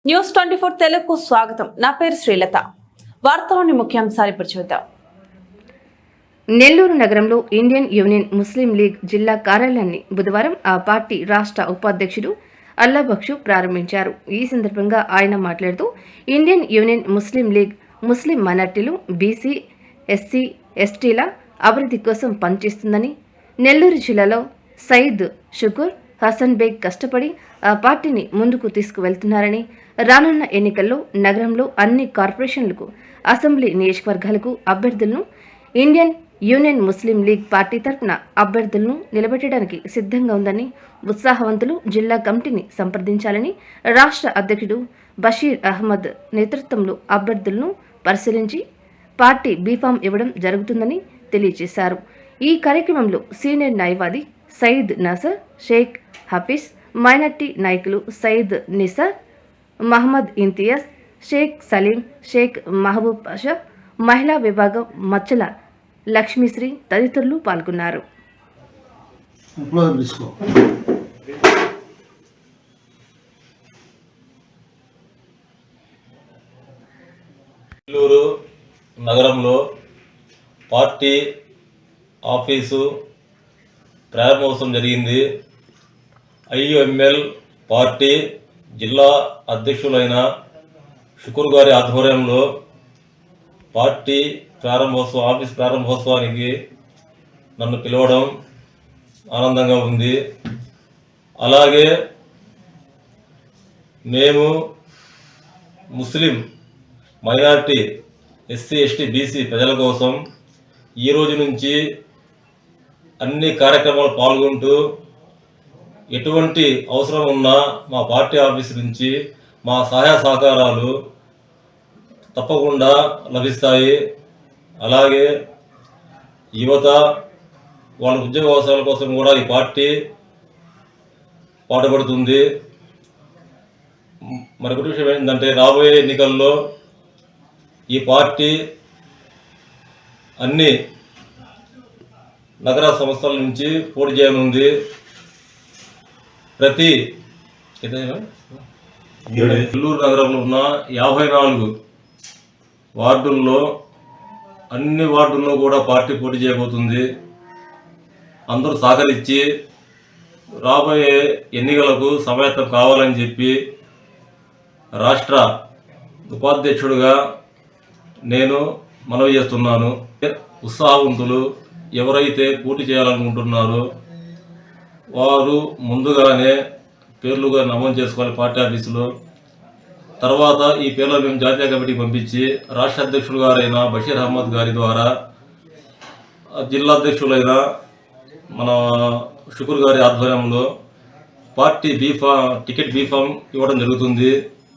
News 24 తెలుగుకు స్వాగతం. నా పేరు శ్రీలత. వార్తలోని ముఖ్యాంశాలు ఇప్పుడు చూద్దాం. నెల్లూరు నగరంలో ఇండియన్ యూనియన్ ముస్లిం లీగ్ జిల్లా కార్యాలయాన్ని బుధవారం ఆ పార్టీ రాష్ట్ర ఉపాధ్యక్షుడు అల్లాబక్షు ప్రారంభించారు. ఈ సందర్భంగా ఆయన మాట్లాడుతూ ఇండియన్ యూనియన్ ముస్లిం లీగ్ ముస్లిం మైనార్టీలు, బీసీ, ఎస్సీ, ఎస్టీల అభివృద్ధి కోసం పనిచేస్తుందని, నెల్లూరు జిల్లాలో సయీద్ షుకూర్ హసన్ బేగ్ కష్టపడి ఆ పార్టీని ముందుకు తీసుకువెళ్తున్నారని, రానున్న ఎన్నికల్లో నగరంలో అన్ని కార్పొరేషన్లకు, అసెంబ్లీ నియోజకవర్గాలకు అభ్యర్థులను ఇండియన్ యూనియన్ ముస్లిం లీగ్ పార్టీ తరఫున అభ్యర్థులను నిలబెట్టడానికి సిద్ధంగా ఉందని, ఉత్సాహవంతులు జిల్లా కమిటీని సంప్రదించాలని రాష్ట్ర అధ్యక్షుడు బషీర్ అహ్మద్ నేతృత్వంలో అభ్యర్థులను పరిశీలించి పార్టీ బీఫామ్ ఇవ్వడం జరుగుతుందని తెలియజేశారు. ఈ కార్యక్రమంలో సీనియర్ న్యాయవాది సయీద్ నాసర్, షేక్ హఫీజ్, మైనార్టీ నాయకులు సయీద్ నిసార్, మహమ్మద్ ఇంతియాజ్, షేక్ సలీం, షేక్ మహబూబ్ పాషా, మహిళా విభాగం మచ్చల లక్ష్మీశ్రీ తదితరులు పాల్గొన్నారు. నెల్లూరు నగరంలో పార్టీ ఆఫీసు ప్రారంభోత్సవం జరిగింది. ఐయుఎంఎల్ పార్టీ జిల్లా అధ్యక్షులైన షుకూర్ గారి ఆధ్వర్యంలో పార్టీ ఆఫీస్ ప్రారంభోత్సవానికి నన్ను పిలవడం ఆనందంగా ఉంది. అలాగే మేము ముస్లిం మైనారిటీ, ఎస్సీ, ఎస్టీ, బీసీ ప్రజల కోసం ఈ రోజు నుంచి అన్ని కార్యక్రమాలు పాల్గొంటూ ఎటువంటి అవసరం ఉన్నా మా పార్టీ ఆఫీస్ నుంచి మా సహాయ సహకారాలు తప్పకుండా లభిస్తాయి. అలాగే యువత వాళ్ళ ఉద్యోగ అవసరాల కోసం కూడా ఈ పార్టీ పాటుపడుతుంది. మరొకటి విషయం ఏంటంటే, రాబోయే ఎన్నికల్లో ఈ పార్టీ అన్ని నగర సంస్థల నుంచి పోటీ చేయనుంది. ప్రతి నెల్లూరు నగరంలో ఉన్న 54 వార్డుల్లో అన్ని వార్డుల్లో కూడా పార్టీ పోటీ చేయబోతుంది. అందరూ సహకరించి రాబోయే ఎన్నికలకు సమాయత్తం కావాలని చెప్పి రాష్ట్ర ఉపాధ్యక్షుడిగా నేను మనవి చేస్తున్నాను. ఉత్సాహవంతులు ఎవరైతే పోటీ చేయాలనుకుంటున్నారో వారు ముందుగానే పేర్లుగా నమోదు చేసుకోవాలి పార్టీ ఆఫీసులో. తర్వాత ఈ పేర్లు మేము జాతీయ కమిటీకి పంపించి రాష్ట్ర అధ్యక్షుడు గారైన బషీర్ అహ్మద్ గారి ద్వారా జిల్లా అధ్యక్షులైన మన షుకూర్ గారి ఆధ్వర్యంలో పార్టీ టికెట్ బీఫామ్ ఇవ్వడం జరుగుతుంది.